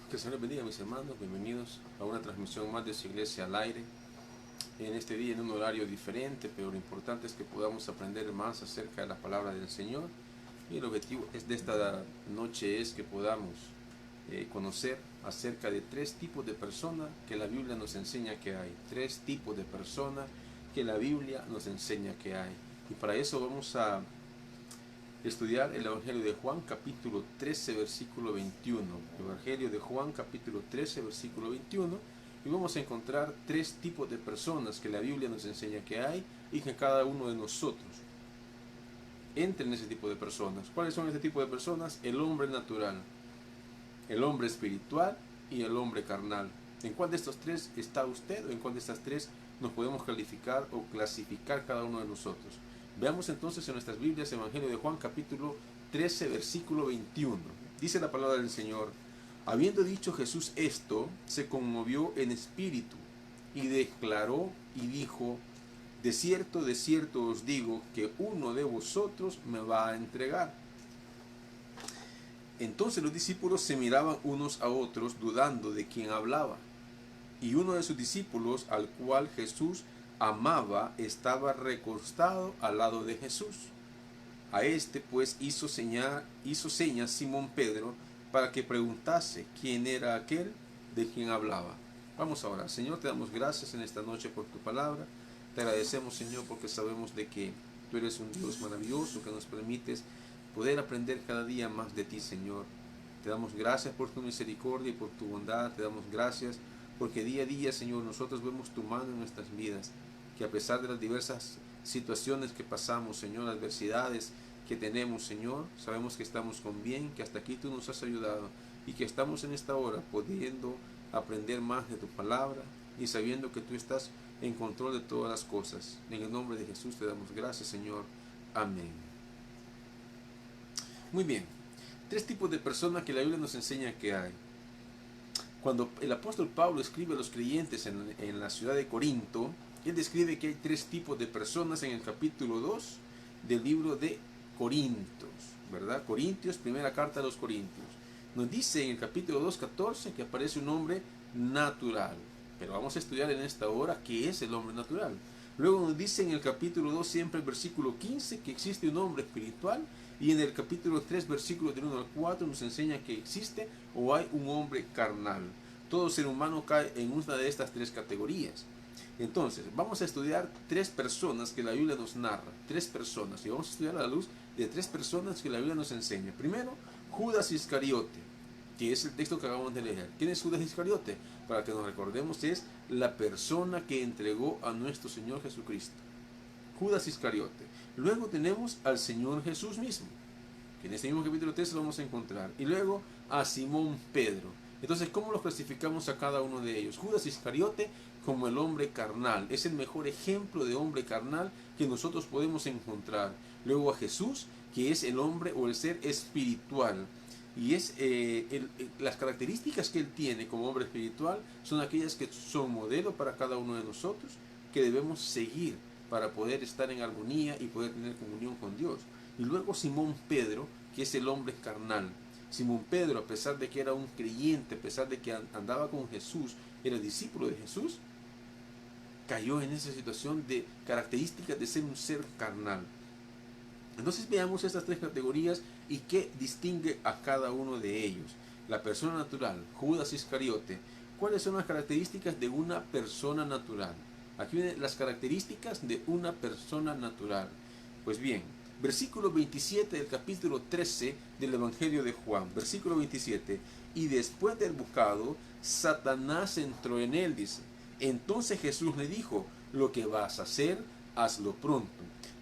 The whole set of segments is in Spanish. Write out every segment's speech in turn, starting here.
Que el Señor bendiga a mis hermanos, bienvenidos a una transmisión más de su iglesia al aire. En este día en un horario diferente, pero lo importante es que podamos aprender más acerca de la palabra del Señor. Y el objetivo de esta noche es que podamos conocer acerca de tres tipos de personas que la Biblia nos enseña que hay. Tres tipos de personas que la Biblia nos enseña que hay. Y para eso vamos a estudiar el Evangelio de Juan capítulo 13 versículo 21. Evangelio de Juan capítulo 13 versículo 21. Y vamos a encontrar tres tipos de personas que la Biblia nos enseña que hay y que cada uno de nosotros entre en ese tipo de personas. ¿Cuáles son este tipo de personas? El hombre natural, el hombre espiritual y el hombre carnal. ¿En cuál de estos tres está usted o en cuál de estas tres nos podemos calificar o clasificar cada uno de nosotros? Veamos entonces en nuestras Biblias Evangelio de Juan capítulo 13 versículo 21. Dice la palabra del Señor: habiendo dicho Jesús esto, se conmovió en espíritu y declaró y dijo: de cierto os digo que uno de vosotros me va a entregar. Entonces los discípulos se miraban unos a otros, dudando de quién hablaba. Y uno de sus discípulos, al cual Jesús amaba, estaba recostado al lado de Jesús. A este pues hizo señas Simón Pedro para que preguntase quién era aquel de quien hablaba. Vamos a orar. Señor, te damos gracias en esta noche por tu palabra. Te agradecemos, Señor, porque sabemos de que tú eres un Dios maravilloso, que nos permites poder aprender cada día más de ti, Señor. Te damos gracias por tu misericordia y por tu bondad. Te damos gracias porque día a día, Señor, nosotros vemos tu mano en nuestras vidas, que a pesar de las diversas situaciones que pasamos, Señor, adversidades que tenemos, Señor, sabemos que estamos con bien, que hasta aquí tú nos has ayudado y que estamos en esta hora pudiendo aprender más de tu palabra y sabiendo que tú estás en control de todas las cosas. En el nombre de Jesús te damos gracias, Señor. Amén. Muy bien, tres tipos de personas que la Biblia nos enseña que hay. Cuando el apóstol Pablo escribe a los creyentes en la ciudad de Corinto, él describe que hay tres tipos de personas en el capítulo 2 del libro de Corintios, ¿verdad? Corintios, primera carta a los Corintios. Nos dice en el capítulo 2:14 que aparece un hombre natural. Pero vamos a estudiar en esta hora qué es el hombre natural. Luego nos dice en el capítulo 2, siempre el versículo 15, que existe un hombre espiritual. Y en el capítulo 3, versículos del 1 al 4, nos enseña que existe o hay un hombre carnal. Todo ser humano cae en una de estas tres categorías. Entonces, vamos a estudiar tres personas que la Biblia nos narra. Tres personas. Y vamos a estudiar a la luz de tres personas que la Biblia nos enseña. Primero, Judas Iscariote, que es el texto que acabamos de leer. ¿Quién es Judas Iscariote? Para que nos recordemos, es la persona que entregó a nuestro Señor Jesucristo. Judas Iscariote. Luego tenemos al Señor Jesús mismo, que en este mismo capítulo 3 lo vamos a encontrar. Y luego a Simón Pedro. Entonces, ¿cómo los clasificamos a cada uno de ellos? Judas Iscariote como el hombre carnal. Es el mejor ejemplo de hombre carnal que nosotros podemos encontrar. Luego a Jesús, que es el hombre o el ser espiritual. Y es las características que él tiene como hombre espiritual son aquellas que son modelo para cada uno de nosotros, que debemos seguir para poder estar en armonía y poder tener comunión con Dios. Y luego Simón Pedro, que es el hombre carnal. Simón Pedro, a pesar de que era un creyente, a pesar de que andaba con Jesús, era discípulo de Jesús, cayó en esa situación de características de ser un ser carnal. Entonces veamos estas tres categorías y qué distingue a cada uno de ellos. La persona natural, Judas Iscariote. ¿Cuáles son las características de una persona natural? Aquí vienen las características de una persona natural. Pues bien, versículo 27 del capítulo 13 del Evangelio de Juan. Versículo 27. Y después del bocado, Satanás entró en él, dice. Entonces Jesús le dijo: lo que vas a hacer, hazlo pronto.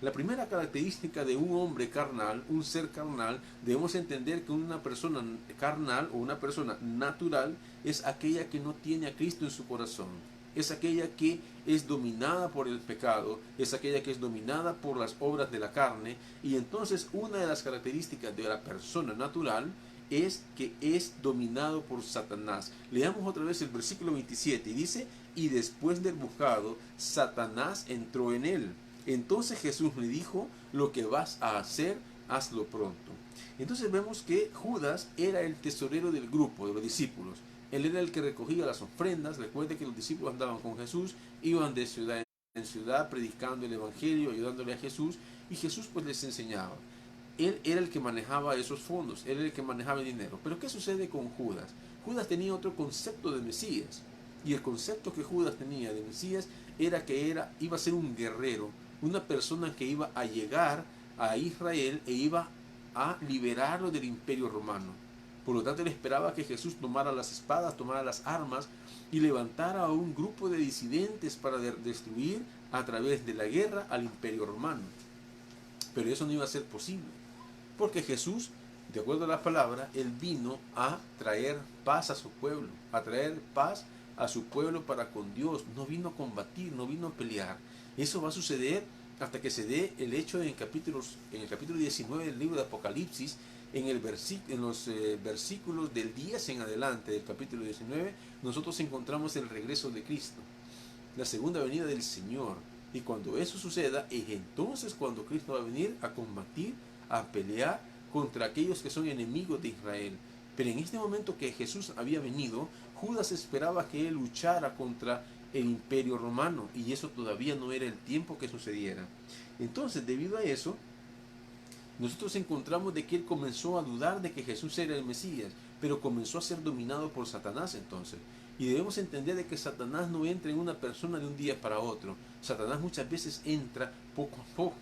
La primera característica de un hombre carnal, un ser carnal, debemos entender que una persona carnal o una persona natural es aquella que no tiene a Cristo en su corazón. Es aquella que es dominada por el pecado, es aquella que es dominada por las obras de la carne. Y entonces una de las características de la persona natural es que es dominado por Satanás. Leamos otra vez el versículo 27 y dice: y después del bocado, Satanás entró en él. Entonces Jesús le dijo: lo que vas a hacer, hazlo pronto. Entonces vemos que Judas era el tesorero del grupo, de los discípulos. Él era el que recogía las ofrendas. Recuerde que los discípulos andaban con Jesús, iban de ciudad en ciudad predicando el evangelio, ayudándole a Jesús, y Jesús pues les enseñaba. Él era el que manejaba esos fondos, él era el que manejaba el dinero. Pero ¿qué sucede con Judas? Judas tenía otro concepto de Mesías, y el concepto que Judas tenía de Mesías era que iba a ser un guerrero, una persona que iba a llegar a Israel e iba a liberarlo del imperio romano. Por lo tanto, él esperaba que Jesús tomara las espadas, tomara las armas y levantara a un grupo de disidentes para destruir a través de la guerra al imperio romano. Pero eso no iba a ser posible, porque Jesús, de acuerdo a la palabra, él vino a traer paz a su pueblo, a traer paz a su pueblo para con Dios. No vino a combatir, no vino a pelear. Eso va a suceder hasta que se dé el hecho en el capítulo 19 del libro de Apocalipsis, en los versículos del 10 en adelante del capítulo 19, nosotros encontramos el regreso de Cristo, la segunda venida del Señor. Y cuando eso suceda, es entonces cuando Cristo va a venir a combatir, a pelear contra aquellos que son enemigos de Israel. Pero en este momento que Jesús había venido, Judas esperaba que él luchara contra el imperio romano, y eso todavía no era el tiempo que sucediera. Entonces, debido a eso, nosotros encontramos de que él comenzó a dudar de que Jesús era el Mesías, pero comenzó a ser dominado por Satanás entonces. Y debemos entender de que Satanás no entra en una persona de un día para otro. Satanás muchas veces entra poco a poco.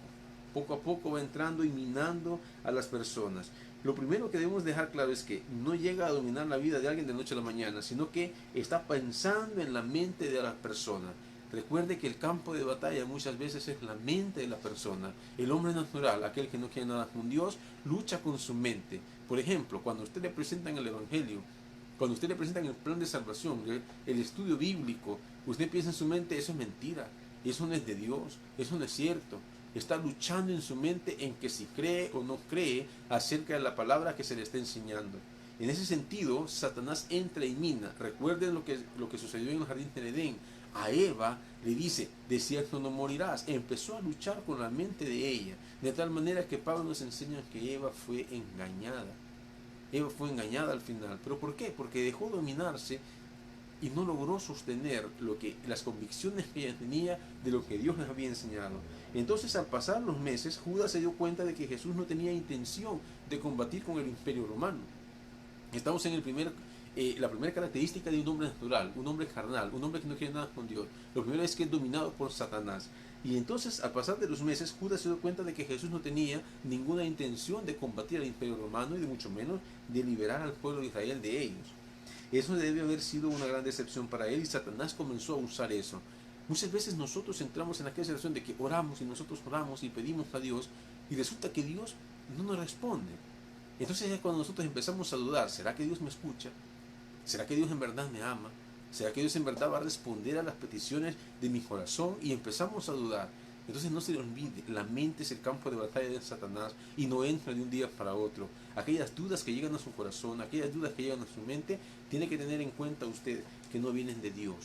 Poco a poco va entrando y minando a las personas. Lo primero que debemos dejar claro es que no llega a dominar la vida de alguien de noche a la mañana, sino que está pensando en la mente de la persona. Recuerde que el campo de batalla muchas veces es la mente de la persona. El hombre natural, aquel que no quiere nada con Dios, lucha con su mente. Por ejemplo, cuando usted le presentan el Evangelio, cuando usted le presentan el plan de salvación, el estudio bíblico, usted piensa en su mente, eso es mentira, eso no es de Dios, eso no es cierto. Está luchando en su mente en que si cree o no cree acerca de la palabra que se le está enseñando. En ese sentido, Satanás entra y mina. Recuerden lo que sucedió en el jardín de Edén. A Eva le dice, de cierto no morirás. Empezó a luchar con la mente de ella, de tal manera que Pablo nos enseña que Eva fue engañada. Eva fue engañada al final. ¿Pero por qué? Porque dejó dominarse y no logró sostener las convicciones que ella tenía de lo que Dios les había enseñado. Entonces, al pasar los meses, Judas se dio cuenta de que Jesús no tenía intención de combatir con el imperio romano. Estamos en la primera característica de un hombre natural, un hombre carnal, un hombre que no quiere nada con Dios. Lo primero es que es dominado por Satanás. Y entonces, al pasar de los meses, Judas se dio cuenta de que Jesús no tenía ninguna intención de combatir al imperio romano y de mucho menos de liberar al pueblo de Israel de ellos. Eso debe haber sido una gran decepción para él, y Satanás comenzó a usar eso. Muchas veces nosotros entramos en aquella situación de que oramos y nosotros oramos y pedimos a Dios, y resulta que Dios no nos responde. Entonces es cuando nosotros empezamos a dudar, ¿será que Dios me escucha? ¿Será que Dios en verdad me ama? ¿Será que Dios en verdad va a responder a las peticiones de mi corazón? Y empezamos a dudar. Entonces no se le olvide, la mente es el campo de batalla de Satanás y no entra de un día para otro. Aquellas dudas que llegan a su corazón, aquellas dudas que llegan a su mente, tiene que tener en cuenta usted que no vienen de Dios.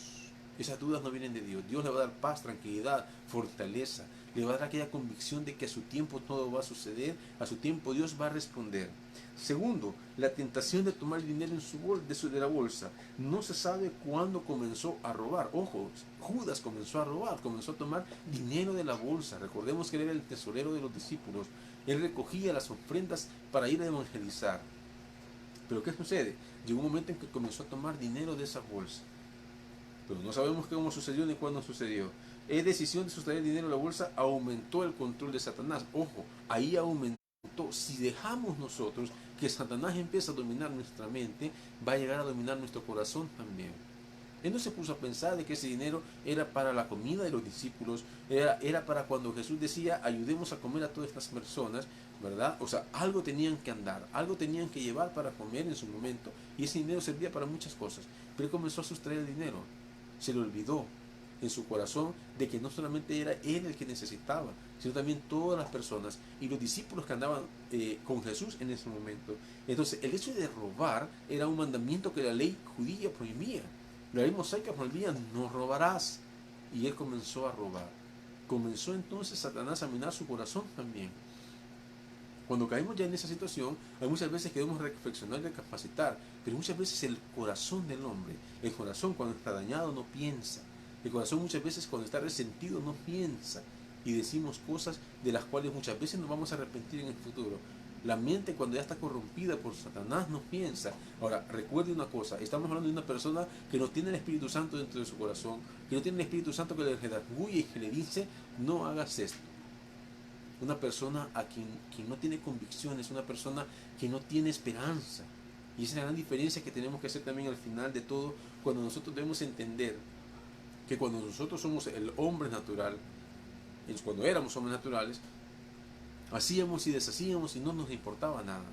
Esas dudas no vienen de Dios. Dios le va a dar paz, tranquilidad, fortaleza. Le va a dar aquella convicción de que a su tiempo todo va a suceder, a su tiempo Dios va a responder. Segundo, la tentación de tomar dinero de la bolsa. No se sabe cuándo comenzó a robar. Ojo, Judas comenzó a robar, comenzó a tomar dinero de la bolsa. Recordemos que él era el tesorero de los discípulos. Él recogía las ofrendas para ir a evangelizar. Pero ¿qué sucede? Llegó un momento en que comenzó a tomar dinero de esa bolsa. Pero no sabemos cómo sucedió ni cuándo sucedió. Es decisión de sustraer dinero de la bolsa, aumentó el control de Satanás. Ojo, ahí aumentó. Si dejamos nosotros que Satanás empiece a dominar nuestra mente, va a llegar a dominar nuestro corazón también. Él no se puso a pensar de que ese dinero era para la comida de los discípulos, era para cuando Jesús decía, ayudemos a comer a todas estas personas, ¿verdad? O sea, algo tenían que andar, algo tenían que llevar para comer en su momento, y ese dinero servía para muchas cosas. Pero él comenzó a sustraer el dinero, se le olvidó en su corazón de que no solamente era él el que necesitaba, sino también todas las personas y los discípulos que andaban con Jesús en ese momento. Entonces, el hecho de robar era un mandamiento que la ley judía prohibía. La ley mosaica prohibía, no robarás. Y él comenzó a robar. Comenzó entonces Satanás a minar su corazón también. Cuando caemos ya en esa situación, hay muchas veces que debemos reflexionar y recapacitar, pero muchas veces el corazón del hombre, el corazón cuando está dañado no piensa, el corazón muchas veces cuando está resentido no piensa, y decimos cosas de las cuales muchas veces nos vamos a arrepentir en el futuro. La mente cuando ya está corrompida por Satanás no piensa. Ahora, recuerde una cosa, estamos hablando de una persona que no tiene el Espíritu Santo dentro de su corazón, que no tiene el Espíritu Santo que le redarguye y que le dice, no hagas esto. Una persona a quien no tiene convicciones, una persona que no tiene esperanza. Y esa es la gran diferencia que tenemos que hacer también al final de todo, cuando nosotros debemos entender que cuando nosotros somos el hombre natural, cuando éramos hombres naturales, hacíamos y deshacíamos y no nos importaba nada.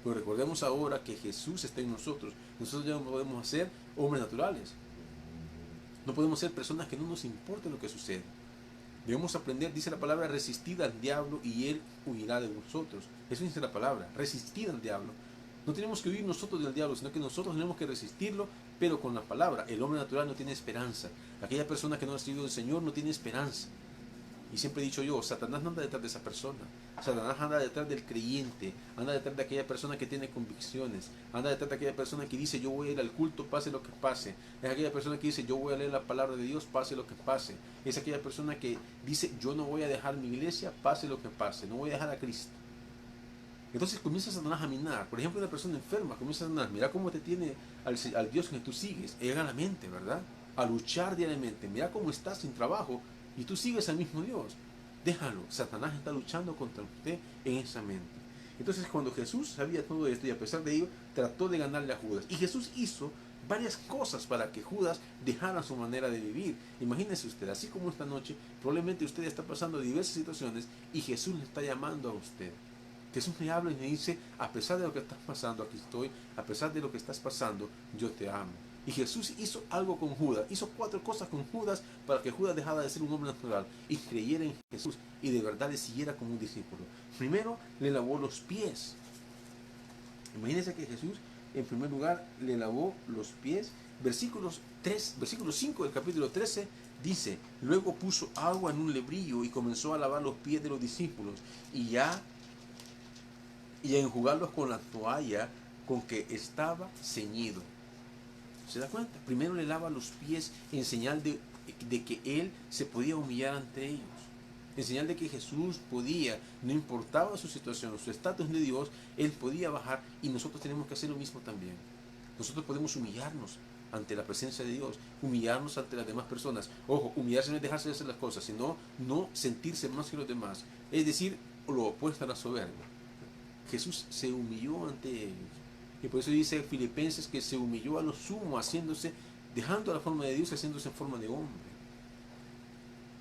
Pero recordemos ahora que Jesús está en nosotros. Nosotros ya no podemos ser hombres naturales. No podemos ser personas que no nos importe lo que sucede. Debemos aprender, dice la palabra, resistid al diablo y él huirá de vosotros. Eso dice la palabra, resistid al diablo. No tenemos que huir nosotros del diablo, sino que nosotros tenemos que resistirlo, pero con la palabra. El hombre natural no tiene esperanza. Aquella persona que no ha recibido del Señor no tiene esperanza. Y siempre he dicho yo, Satanás no anda detrás de esa persona. Satanás anda detrás del creyente, anda detrás de aquella persona que tiene convicciones, anda detrás de aquella persona que dice yo voy a ir al culto, pase lo que pase. Es aquella persona que dice yo voy a leer la palabra de Dios, pase lo que pase. Es aquella persona que dice yo no voy a dejar mi iglesia, pase lo que pase, no voy a dejar a Cristo. Entonces comienza Satanás a minar. Por ejemplo, una persona enferma comienza a Satanás, mira cómo te tiene al Dios que tú sigues. Llega a la mente, ¿verdad? A luchar diariamente. Mira cómo estás sin trabajo y tú sigues al mismo Dios. Déjalo. Satanás está luchando contra usted en esa mente. Entonces cuando Jesús sabía todo esto y a pesar de ello trató de ganarle a Judas. Y Jesús hizo varias cosas para que Judas dejara su manera de vivir. Imagínese usted, así como esta noche, probablemente usted está pasando diversas situaciones y Jesús le está llamando a usted. Jesús me habla y me dice, a pesar de lo que estás pasando, aquí estoy, a pesar de lo que estás pasando, yo te amo. Y Jesús hizo algo con Judas, hizo 4 cosas con Judas para que Judas dejara de ser un hombre natural y creyera en Jesús y de verdad le siguiera como un discípulo. Primero, le lavó los pies. Imagínense que Jesús, en primer lugar, le lavó los pies. Versículo 5 del capítulo 13 dice, luego puso agua en un lebrillo y comenzó a lavar los pies de los discípulos y a enjugarlos con la toalla con que estaba ceñido. ¿Se da cuenta? Primero le lava los pies en señal de que él se podía humillar ante ellos. En señal de que Jesús podía, no importaba su situación, su estatus de Dios, él podía bajar y nosotros tenemos que hacer lo mismo también. Nosotros podemos humillarnos ante la presencia de Dios, humillarnos ante las demás personas. Ojo, humillarse no es dejarse de hacer las cosas, sino no sentirse más que los demás. Es decir, lo opuesto a la soberbia. Jesús se humilló ante ellos. Y por eso dice Filipenses que se humilló a lo sumo, haciéndose, dejando la forma de Dios, haciéndose en forma de hombre.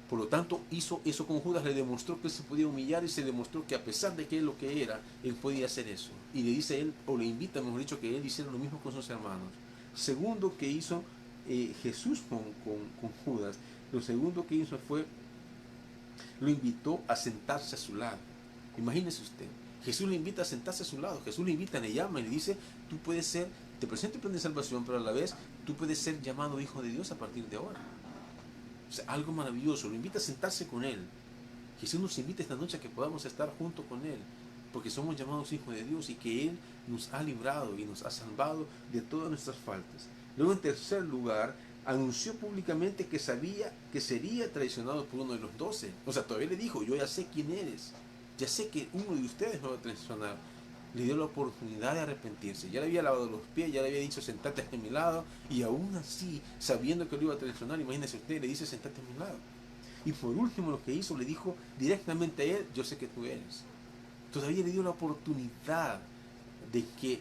Por lo tanto, hizo eso con Judas, le demostró que se podía humillar y se demostró que a pesar de que él lo que era, él podía hacer eso. Y le dice a él, o le invita, mejor dicho, que él hiciera lo mismo con sus hermanos. Segundo que hizo Jesús con Judas, lo segundo que hizo fue, lo invitó a sentarse a su lado. Imagínese usted. Jesús le invita a sentarse a su lado, Jesús le invita, le llama y le dice, tú puedes ser, te presento el plan de salvación, pero a la vez tú puedes ser llamado hijo de Dios a partir de ahora. O sea, algo maravilloso, lo invita a sentarse con Él. Jesús nos invita esta noche a que podamos estar junto con Él, porque somos llamados hijos de Dios y que Él nos ha librado y nos ha salvado de todas nuestras faltas. Luego, en tercer lugar, anunció públicamente que sabía que sería traicionado por uno de los 12. O sea, todavía le dijo, yo ya sé quién eres. Ya sé que uno de ustedes me va a traicionar. Le dio la oportunidad de arrepentirse. Ya le había lavado los pies, ya le había dicho sentate a mi lado. Y aún así, sabiendo que lo iba a traicionar, imagínese usted, le dice sentate a mi lado. Y por último lo que hizo, le dijo directamente a él, yo sé que tú eres. Todavía le dio la oportunidad de que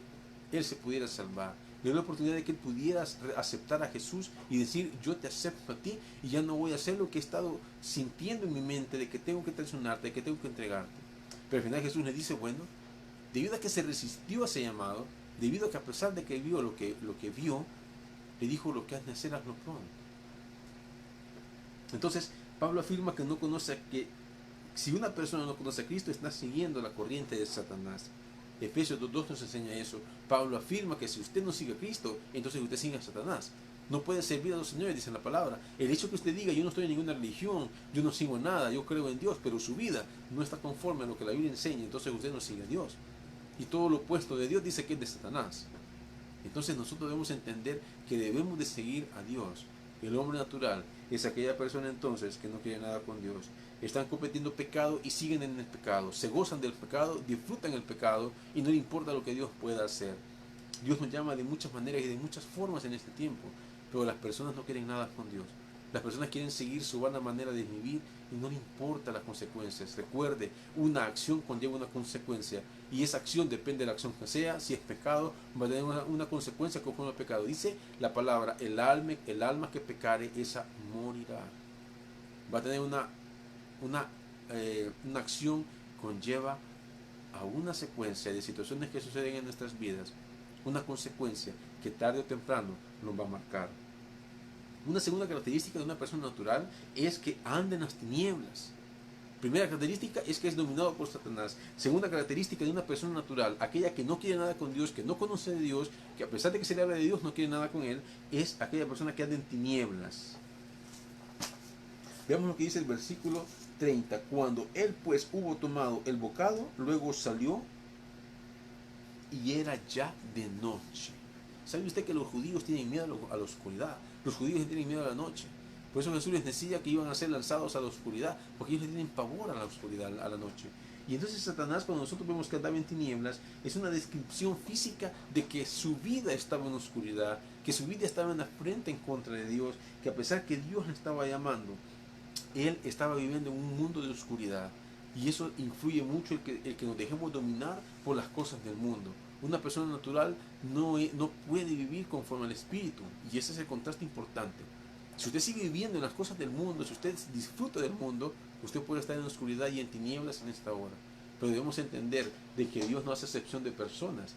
él se pudiera salvar. Le dio la oportunidad de que él pudiera aceptar a Jesús y decir, yo te acepto a ti y ya no voy a hacer lo que he estado sintiendo en mi mente de que tengo que traicionarte, de que tengo que entregarte. Pero al final Jesús le dice, bueno, debido a que se resistió a ese llamado, debido a que a pesar de que vio lo que vio, le dijo lo que has de hacer, hazlo pronto. Entonces, Pablo afirma que no conoce que si una persona no conoce a Cristo, está siguiendo la corriente de Satanás. Efesios 2:2 nos enseña eso. Pablo afirma que si usted no sigue a Cristo, entonces usted sigue a Satanás. No puede servir a los señores, dice la palabra. El hecho que usted diga, yo no estoy en ninguna religión, yo no sigo nada, yo creo en Dios, pero su vida no está conforme a lo que la Biblia enseña, entonces usted no sigue a Dios. Y todo lo opuesto de Dios dice que es de Satanás. Entonces nosotros debemos entender que debemos de seguir a Dios. El hombre natural es aquella persona entonces que no quiere nada con Dios. Están cometiendo pecado y siguen en el pecado. Se gozan del pecado, disfrutan el pecado y no le importa lo que Dios pueda hacer. Dios nos llama de muchas maneras y de muchas formas en este tiempo, pero las personas no quieren nada con Dios. Las personas quieren seguir su vana manera de vivir y no le importan las consecuencias. Recuerde, una acción conlleva una consecuencia y esa acción depende de la acción que sea. Si es pecado, va a tener una consecuencia conforme al pecado. Dice la palabra, el alma que pecare, esa morirá. Va a tener una acción conlleva a una secuencia de situaciones que suceden en nuestras vidas, una consecuencia que tarde o temprano nos va a marcar. Una segunda característica de una persona natural es que anda en las tinieblas. Primera característica es que es dominado por Satanás. Segunda característica de una persona natural, aquella que no quiere nada con Dios, que no conoce de Dios, que a pesar de que se le habla de Dios no quiere nada con Él, es aquella persona que anda en tinieblas. Veamos lo que dice el versículo 30. Cuando él pues hubo tomado el bocado, luego salió y era ya de noche. ¿Sabe usted que los judíos tienen miedo a la oscuridad? Los judíos tienen miedo a la noche. Por eso Jesús les decía que iban a ser lanzados a la oscuridad, porque ellos tienen pavor a la oscuridad, a la noche. Y entonces Satanás, cuando nosotros vemos que andaba en tinieblas, es una descripción física de que su vida estaba en oscuridad, que su vida estaba en la frente en contra de Dios, que a pesar que Dios le estaba llamando, él estaba viviendo en un mundo de oscuridad. Y eso influye mucho el que nos dejemos dominar por las cosas del mundo. Una persona natural no puede vivir conforme al Espíritu. Y ese es el contraste importante. Si usted sigue viviendo en las cosas del mundo, si usted disfruta del mundo, usted puede estar en la oscuridad y en tinieblas en esta hora. Pero debemos entender de que Dios no hace excepción de personas.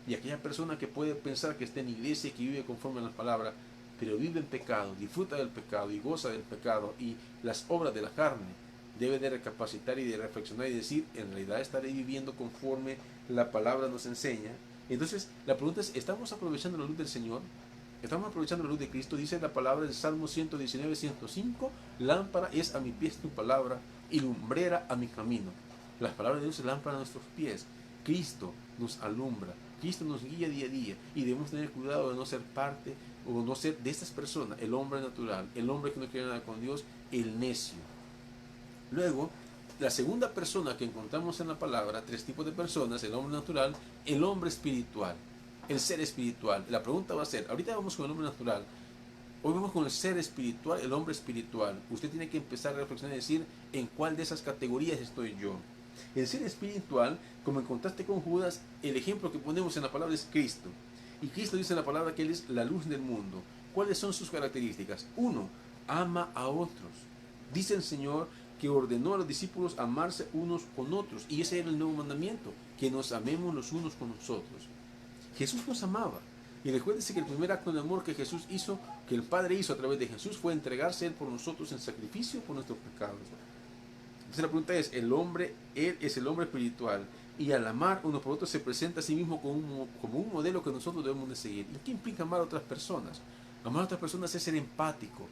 Y aquella persona que puede pensar que está en iglesia y que vive conforme a las palabras, pero vive en pecado, disfruta del pecado y goza del pecado y las obras de la carne, debe de recapacitar y de reflexionar y decir, en realidad estaré viviendo conforme la palabra nos enseña. Entonces la pregunta es, ¿estamos aprovechando la luz del Señor? ¿Estamos aprovechando la luz de Cristo? Dice la palabra del Salmo 119, 105, lámpara es a mi pies tu palabra y lumbrera a mi camino. Las palabras de Dios son lámpara a nuestros pies. Cristo nos alumbra, Cristo nos guía día a día y debemos tener cuidado de no ser parte o no ser de estas personas, el hombre natural, el hombre que no quiere nada con Dios, el necio. Luego, la segunda persona que encontramos en la palabra, tres tipos de personas, el hombre natural, el hombre espiritual, el ser espiritual. La pregunta va a ser, ahorita vamos con el hombre natural, hoy vamos con el ser espiritual, el hombre espiritual. Usted tiene que empezar a reflexionar y decir, ¿en cuál de esas categorías estoy yo? El ser espiritual, como en contraste con Judas, el ejemplo que ponemos en la palabra es Cristo. Y Cristo dice en la palabra que Él es la luz del mundo. ¿Cuáles son sus características? Uno, ama a otros. Dice el Señor que ordenó a los discípulos amarse unos con otros. Y ese era el nuevo mandamiento, que nos amemos los unos con los otros. Jesús nos amaba. Y recuérdense que el primer acto de amor que Jesús hizo, que el Padre hizo a través de Jesús, fue entregarse Él por nosotros en sacrificio por nuestros pecados. Entonces la pregunta es, Él es el hombre espiritual, y al amar uno por otro se presenta a sí mismo como un modelo que nosotros debemos de seguir. ¿Y qué implica amar a otras personas? Amar a otras personas es ser empático,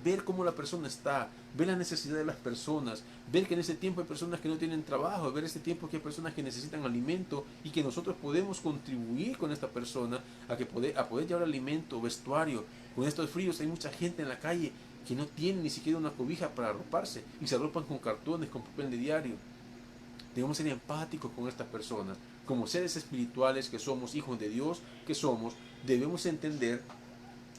ver cómo la persona está, ver la necesidad de las personas, ver que en ese tiempo hay personas que no tienen trabajo, ver este tiempo que hay personas que necesitan alimento y que nosotros podemos contribuir con esta persona a poder llevar alimento, vestuario. Con estos fríos hay mucha gente en la calle que no tiene ni siquiera una cobija para arroparse y se arropan con cartones, con papel de diario. Debemos ser empáticos con estas personas. Como seres espirituales que somos, hijos de Dios que somos, debemos entender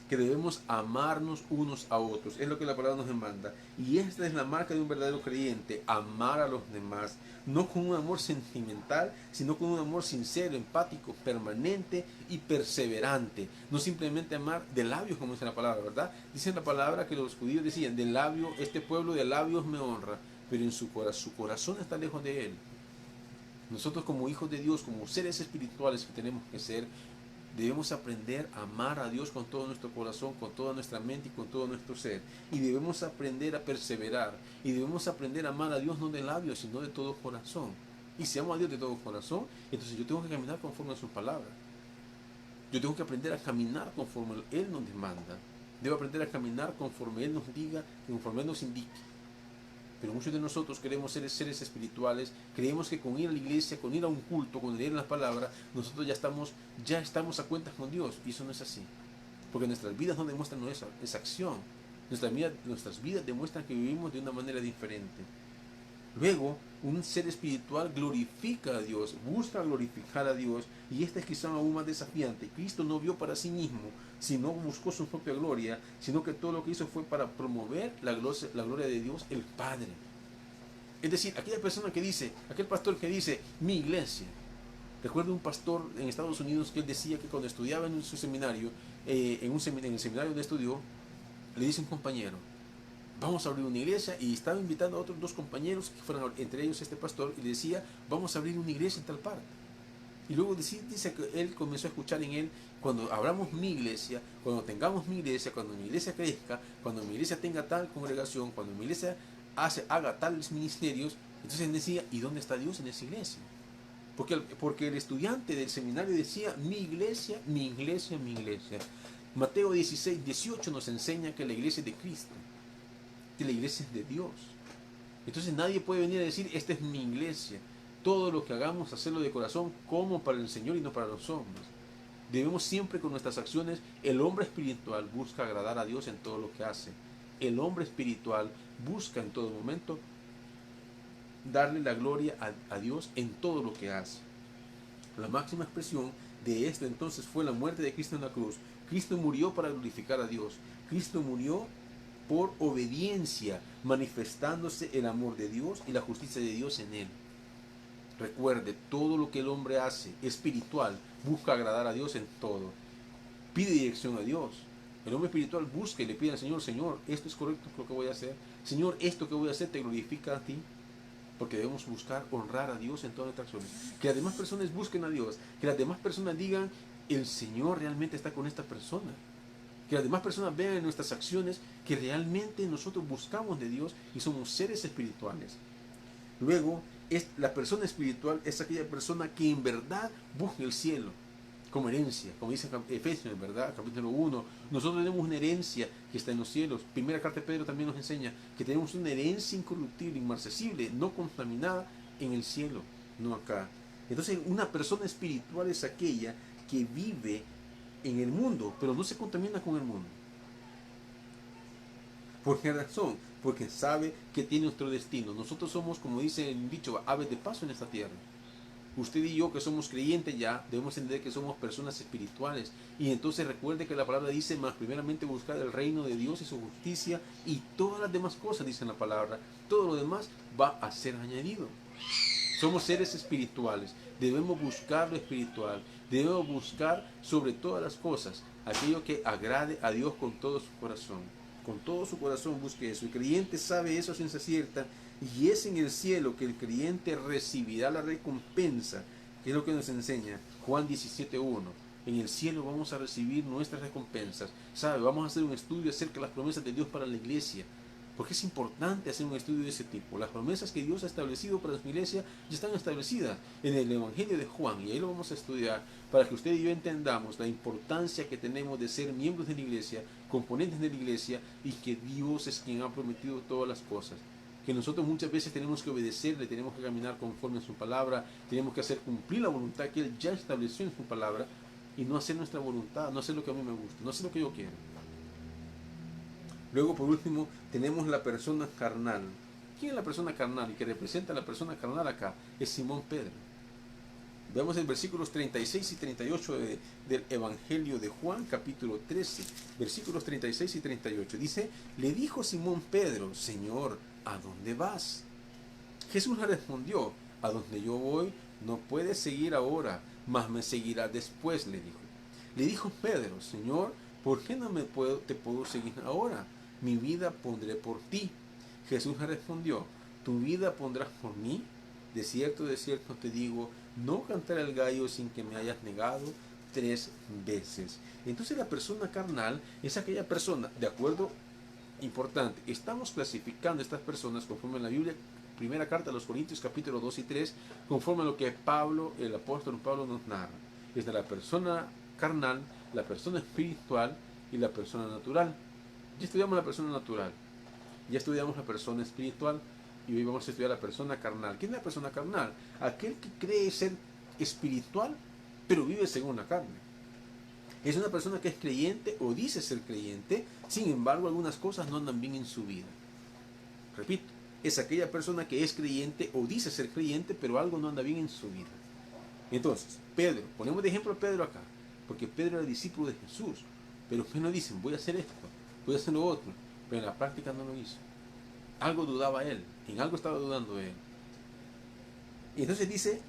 que debemos amarnos unos a otros. Es lo que la palabra nos demanda. Y esta es la marca de un verdadero creyente, amar a los demás. No con un amor sentimental, sino con un amor sincero, empático, permanente y perseverante. No simplemente amar de labios, como dice la palabra, ¿verdad? Dice la palabra que los judíos decían, de labio, este pueblo de labios me honra, pero en su corazón está lejos de Él. Nosotros como hijos de Dios, como seres espirituales que tenemos que ser, debemos aprender a amar a Dios con todo nuestro corazón, con toda nuestra mente y con todo nuestro ser. Y debemos aprender a perseverar. Y debemos aprender a amar a Dios no de labios, sino de todo corazón. Y si amo a Dios de todo corazón, entonces yo tengo que caminar conforme a su palabra. Yo tengo que aprender a caminar conforme Él nos demanda. Debo aprender a caminar conforme Él nos diga, conforme Él nos indique. Pero muchos de nosotros queremos ser seres espirituales, creemos que con ir a la iglesia, con ir a un culto, con leer la palabra, nosotros ya estamos a cuentas con Dios. Y eso no es así. Porque nuestras vidas no demuestran esa acción. Nuestras vidas demuestran que vivimos de una manera diferente. Luego, un ser espiritual glorifica a Dios, busca glorificar a Dios, y esta es quizá aún más desafiante. Cristo no vio para sí mismo, sino buscó su propia gloria, sino que todo lo que hizo fue para promover la gloria de Dios, el Padre. Es decir, aquella persona que dice, aquel pastor que dice, mi iglesia. Recuerdo un pastor en Estados Unidos que él decía que cuando estudiaba en su seminario, en el seminario donde estudió, le dice un compañero, vamos a abrir una iglesia, y estaba invitando a otros dos compañeros que fueran, entre ellos este pastor, y le decía, vamos a abrir una iglesia en tal parte. Y luego dice que él comenzó a escuchar en él, cuando abramos mi iglesia, cuando tengamos mi iglesia, cuando mi iglesia crezca, cuando mi iglesia tenga tal congregación, cuando mi iglesia haga tales ministerios, entonces él decía, ¿y dónde está Dios en esa iglesia? Porque el estudiante del seminario decía, mi iglesia, mi iglesia, mi iglesia. Mateo 16, 18 nos enseña que la iglesia es de Cristo, que la iglesia es de Dios. Entonces nadie puede venir a decir, esta es mi iglesia. Todo lo que hagamos, hacerlo de corazón, como para el Señor y no para los hombres. Debemos siempre con nuestras acciones, el hombre espiritual busca agradar a Dios en todo lo que hace. El hombre espiritual busca en todo momento darle la gloria a Dios en todo lo que hace. La máxima expresión de esto entonces fue la muerte de Cristo en la cruz. Cristo murió para glorificar a Dios. Cristo murió por obediencia, manifestándose el amor de Dios y la justicia de Dios en él. Recuerde, todo lo que el hombre hace espiritual busca agradar a Dios en todo. Pide dirección a Dios. El hombre espiritual busca y le pide al Señor, Señor, esto es correcto lo que voy a hacer. Señor, esto que voy a hacer te glorifica a ti. Porque debemos buscar honrar a Dios en todas nuestras acciones. Que las demás personas busquen a Dios. Que las demás personas digan, el Señor realmente está con esta persona. Que las demás personas vean en nuestras acciones que realmente nosotros buscamos de Dios y somos seres espirituales. Luego, la persona espiritual es aquella persona que en verdad busca el cielo como herencia, como dice Efesios, ¿verdad? Capítulo 1. Nosotros tenemos una herencia que está en los cielos. Primera carta de Pedro también nos enseña que tenemos una herencia incorruptible, inmarcesible, no contaminada en el cielo, no acá. Entonces, una persona espiritual es aquella que vive en el mundo, pero no se contamina con el mundo. ¿Por qué razón? Porque sabe que tiene nuestro destino. Nosotros somos, como dice el dicho, aves de paso en esta tierra. Usted y yo que somos creyentes ya, debemos entender que somos personas espirituales. Y entonces recuerde que la palabra dice, más primeramente buscar el reino de Dios y su justicia, y todas las demás cosas, dice la palabra, todo lo demás va a ser añadido. Somos seres espirituales, debemos buscar lo espiritual, debemos buscar sobre todas las cosas aquello que agrade a Dios con todo su corazón. Con todo su corazón busque eso. El creyente sabe eso a ciencia cierta, y es en el cielo que el creyente recibirá la recompensa, que es lo que nos enseña Juan 17:1. En el cielo vamos a recibir nuestras recompensas. ¿Sabe? Vamos a hacer un estudio acerca de las promesas de Dios para la iglesia. Porque es importante hacer un estudio de ese tipo. Las promesas que Dios ha establecido para su iglesia ya están establecidas en el Evangelio de Juan. Y ahí lo vamos a estudiar para que usted y yo entendamos la importancia que tenemos de ser miembros de la iglesia, componentes de la iglesia, y que Dios es quien ha prometido todas las cosas. Que nosotros muchas veces tenemos que obedecerle, tenemos que caminar conforme a su palabra, tenemos que hacer cumplir la voluntad que Él ya estableció en su palabra, y no hacer nuestra voluntad, no hacer lo que a mí me gusta, no hacer lo que yo quiero. Luego, por último, tenemos la persona carnal. ¿Quién es la persona carnal? Y que representa a la persona carnal acá es Simón Pedro. Veamos en versículos 36 y 38 del Evangelio de Juan, capítulo 13, versículos 36 y 38. Dice, le dijo Simón Pedro, Señor, ¿a dónde vas? Jesús le respondió, a donde yo voy no puedes seguir ahora, mas me seguirá después, le dijo. Le dijo Pedro, Señor, ¿por qué no te puedo seguir ahora? Mi vida pondré por ti. Jesús le respondió, ¿tu vida pondrás por mí? De cierto te digo, no cantará el gallo sin que me hayas negado 3 veces. Entonces la persona carnal es aquella persona, de acuerdo, importante, estamos clasificando a estas personas conforme la Biblia primera carta a los Corintios, capítulo 2 y 3, conforme a lo que Pablo, el apóstol Pablo, nos narra. Es de la persona carnal, la persona espiritual y la persona natural. Ya estudiamos la persona natural, ya estudiamos la persona espiritual y hoy vamos a estudiar la persona carnal. ¿Quién es la persona carnal? Aquel que cree ser espiritual, pero vive según la carne. Es una persona que es creyente o dice ser creyente, sin embargo algunas cosas no andan bien en su vida. Repito, es aquella persona que es creyente o dice ser creyente, pero algo no anda bien en su vida. Entonces, Pedro, ponemos de ejemplo a Pedro acá, porque Pedro era discípulo de Jesús, pero Pedro dice, voy a hacer esto, voy a hacer lo otro, pero en la práctica no lo hizo. Algo dudaba él, en algo estaba dudando él. Y entonces dice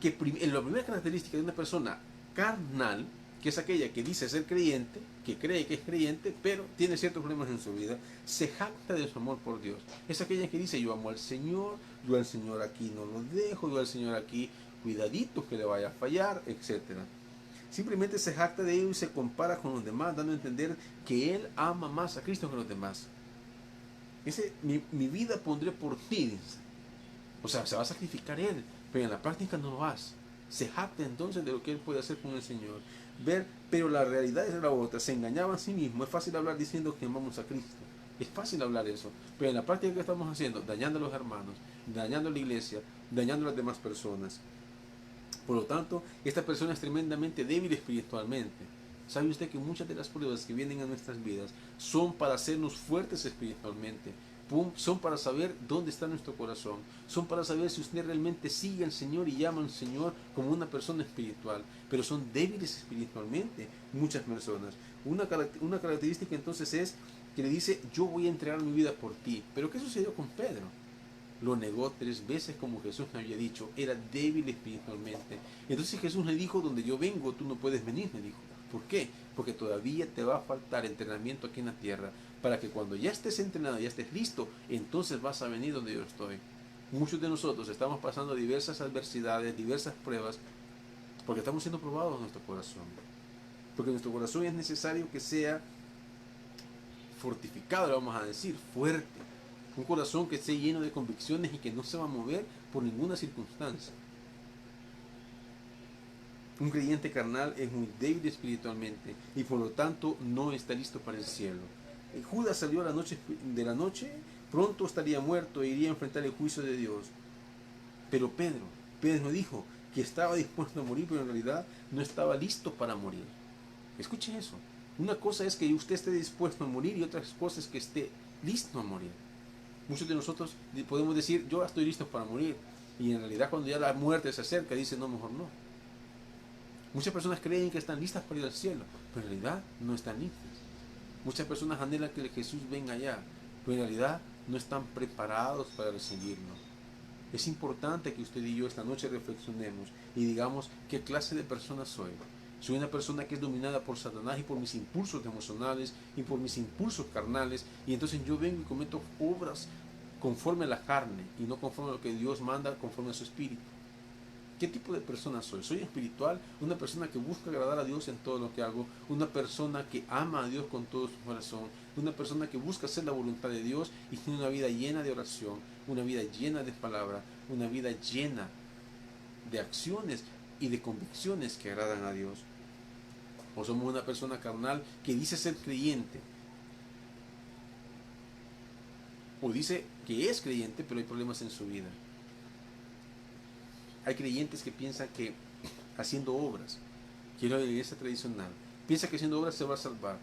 que la primera característica de una persona carnal, que es aquella que dice ser creyente, que cree que es creyente, pero tiene ciertos problemas en su vida, se jacta de su amor por Dios. Es aquella que dice, yo amo al Señor, yo al Señor aquí no lo dejo, yo al Señor aquí cuidadito que le vaya a fallar, etc. Simplemente se jacta de ello y se compara con los demás, dando a entender que él ama más a Cristo que los demás. Dice, mi vida pondré por ti, dice. O sea, se va a sacrificar él, pero en la práctica no lo hace. Se jacta entonces de lo que él puede hacer con el Señor. Pero la realidad es la otra. Se engañaba a sí mismo. Es fácil hablar diciendo que amamos a Cristo. Es fácil hablar eso. Pero en la práctica, ¿qué estamos haciendo? Dañando a los hermanos, dañando a la iglesia, dañando a las demás personas. Por lo tanto, esta persona es tremendamente débil espiritualmente. ¿Sabe usted que muchas de las pruebas que vienen a nuestras vidas son para hacernos fuertes espiritualmente? Son para saber dónde está nuestro corazón. Son para saber si usted realmente sigue al Señor y llama al Señor como una persona espiritual. Pero son débiles espiritualmente muchas personas. Una característica entonces es que le dice, yo voy a entregar mi vida por ti. Pero ¿qué sucedió con Pedro? Lo negó 3 veces como Jesús me había dicho. Era débil espiritualmente. Entonces Jesús le dijo, donde yo vengo, tú no puedes venir, me dijo. ¿Por qué? Porque todavía te va a faltar entrenamiento aquí en la tierra, para que cuando ya estés entrenado, ya estés listo, entonces vas a venir donde yo estoy. Muchos de nosotros estamos pasando diversas adversidades, diversas pruebas, porque estamos siendo probados en nuestro corazón. Porque nuestro corazón es necesario que sea fortificado, le vamos a decir, fuerte. Un corazón que esté lleno de convicciones y que no se va a mover por ninguna circunstancia. Un creyente carnal es muy débil espiritualmente y por lo tanto no está listo para el cielo. Judas salió a la noche de la noche, pronto estaría muerto e iría a enfrentar el juicio de Dios. Pero Pedro dijo que estaba dispuesto a morir, pero en realidad no estaba listo para morir. Escuche eso. Una cosa es que usted esté dispuesto a morir y otra cosa es que esté listo a morir. Muchos de nosotros podemos decir, yo estoy listo para morir. Y en realidad cuando ya la muerte se acerca, dicen, no, mejor no. Muchas personas creen que están listas para ir al cielo, pero en realidad no están listas. Muchas personas anhelan que Jesús venga allá, pero en realidad no están preparados para recibirlo. Es importante que usted y yo esta noche reflexionemos y digamos qué clase de persona soy. Soy una persona que es dominada por Satanás y por mis impulsos emocionales y por mis impulsos carnales, y entonces yo vengo y cometo obras conforme a la carne y no conforme a lo que Dios manda, conforme a su espíritu. ¿Qué tipo de persona soy? Soy espiritual, una persona que busca agradar a Dios en todo lo que hago, una persona que ama a Dios con todo su corazón, una persona que busca hacer la voluntad de Dios y tiene una vida llena de oración, una vida llena de palabra, una vida llena de acciones y de convicciones que agradan a Dios. O somos una persona carnal que dice ser creyente, o dice que es creyente pero hay problemas en su vida. Hay creyentes que piensan que haciendo obras, quiero la iglesia tradicional, piensa que haciendo obras se va a salvar.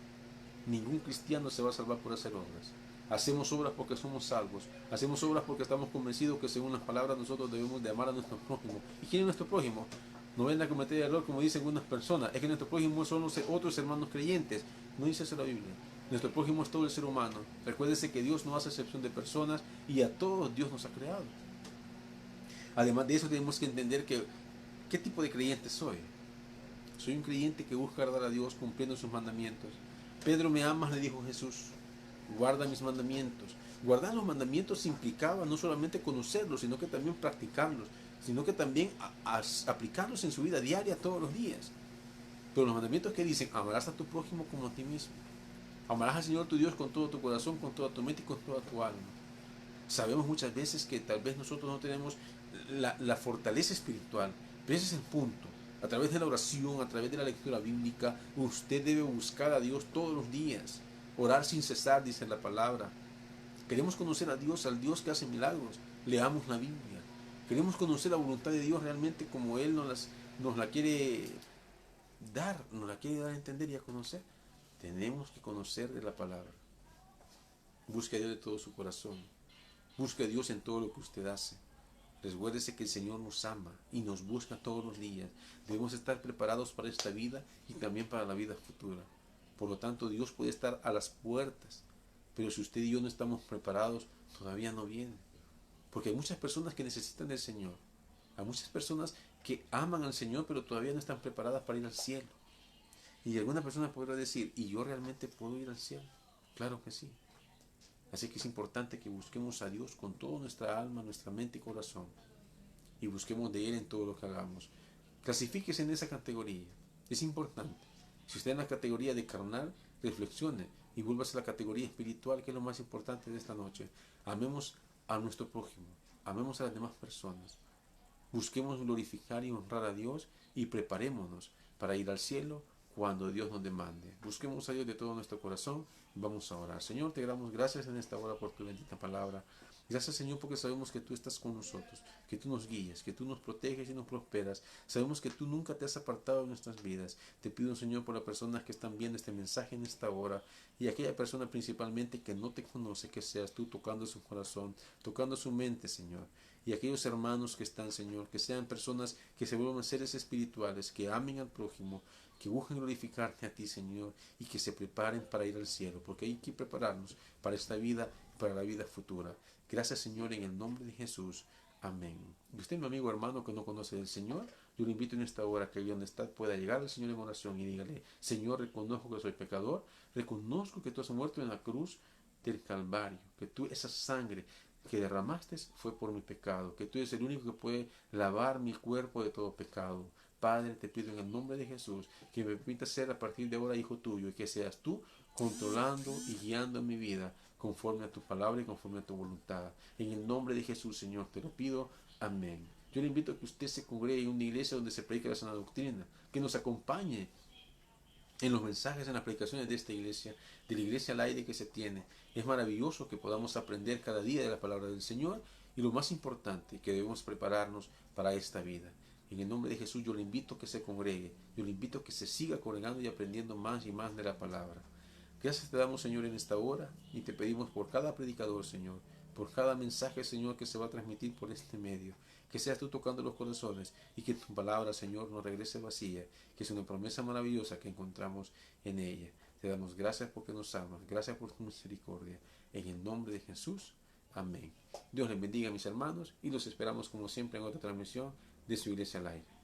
Ningún cristiano se va a salvar por hacer obras. Hacemos obras porque somos salvos. Hacemos obras porque estamos convencidos que según las palabras nosotros debemos de amar a nuestro prójimo. ¿Y quién es nuestro prójimo? No vengan a cometer el error como dicen algunas personas. Es que nuestro prójimo son los otros hermanos creyentes. No dice eso la Biblia. Nuestro prójimo es todo el ser humano. Recuérdese que Dios no hace excepción de personas y a todos Dios nos ha creado. Además de eso tenemos que entender que ¿qué tipo de creyente soy? Soy un creyente que busca agradar a Dios cumpliendo sus mandamientos. Pedro, ¿me amas?, le dijo Jesús. Guarda mis mandamientos. Guardar los mandamientos implicaba no solamente conocerlos, sino que también practicarlos, sino que también aplicarlos en su vida diaria todos los días. Pero los mandamientos que dicen, amarás a tu prójimo como a ti mismo. Amarás al Señor tu Dios con todo tu corazón, con toda tu mente y con toda tu alma. Sabemos muchas veces que tal vez nosotros no tenemos la fortaleza espiritual, pero ese es el punto. A través de la oración, a través de la lectura bíblica, usted debe buscar a Dios todos los días. Orar sin cesar, dice la palabra. Queremos conocer a Dios, al Dios que hace milagros. Leamos la Biblia. Queremos conocer la voluntad de Dios realmente como Él nos la quiere dar, nos la quiere dar a entender y a conocer. Tenemos que conocer de la palabra. Busque a Dios de todo su corazón. Busque a Dios en todo lo que usted hace. Recuérdese que el Señor nos ama y nos busca todos los días. Debemos estar preparados para esta vida y también para la vida futura. Por lo tanto, Dios puede estar a las puertas, pero si usted y yo no estamos preparados, todavía no viene. Porque hay muchas personas que necesitan del Señor. Hay muchas personas que aman al Señor, pero todavía no están preparadas para ir al cielo. Y alguna persona podrá decir, ¿y yo realmente puedo ir al cielo? Claro que sí. Así que es importante que busquemos a Dios con toda nuestra alma, nuestra mente y corazón. Y busquemos de Él en todo lo que hagamos. Clasifíquese en esa categoría. Es importante. Si usted en la categoría de carnal, reflexione y vuélvase a la categoría espiritual, que es lo más importante de esta noche. Amemos a nuestro prójimo. Amemos a las demás personas. Busquemos glorificar y honrar a Dios y preparémonos para ir al cielo cuando Dios nos demande. Busquemos a Dios de todo nuestro corazón y vamos a orar. Señor, te damos gracias en esta hora por tu bendita palabra. Gracias, Señor, porque sabemos que tú estás con nosotros, que tú nos guías, que tú nos proteges y nos prosperas. Sabemos que tú nunca te has apartado de nuestras vidas. Te pido, Señor, por las personas que están viendo este mensaje en esta hora y aquella persona principalmente que no te conoce, que seas tú tocando su corazón, tocando su mente, Señor. Y aquellos hermanos que están, Señor, que sean personas que se vuelvan seres espirituales, que amen al prójimo, que busquen glorificarte a ti, Señor, y que se preparen para ir al cielo, porque hay que prepararnos para esta vida y para la vida futura. Gracias, Señor, en el nombre de Jesús. Amén. Y usted, mi amigo hermano que no conoce del Señor, yo le invito en esta hora que ahí donde está pueda llegar al Señor en oración y dígale, Señor, reconozco que soy pecador, reconozco que tú has muerto en la cruz del Calvario, que tú, esa sangre que derramaste fue por mi pecado, que tú eres el único que puede lavar mi cuerpo de todo pecado. Padre, te pido en el nombre de Jesús que me permita ser a partir de ahora hijo tuyo y que seas tú controlando y guiando mi vida conforme a tu palabra y conforme a tu voluntad. En el nombre de Jesús, Señor, te lo pido. Amén. Yo le invito a que usted se congregue en una iglesia donde se predique la sana doctrina, que nos acompañe en los mensajes, en las predicaciones de la iglesia al aire que se tiene. Es maravilloso que podamos aprender cada día de la palabra del Señor y lo más importante, que debemos prepararnos para esta vida. En el nombre de Jesús yo le invito a que se congregue, yo le invito a que se siga congregando y aprendiendo más y más de la palabra. Gracias te damos, Señor, en esta hora y te pedimos por cada predicador, Señor, por cada mensaje, Señor, que se va a transmitir por este medio. Que seas tú tocando los corazones y que tu palabra, Señor, no regrese vacía, que es una promesa maravillosa que encontramos en ella. Te damos gracias porque nos amas, gracias por tu misericordia. En el nombre de Jesús, amén. Dios les bendiga, mis hermanos, y los esperamos como siempre en otra transmisión de su iglesia al aire.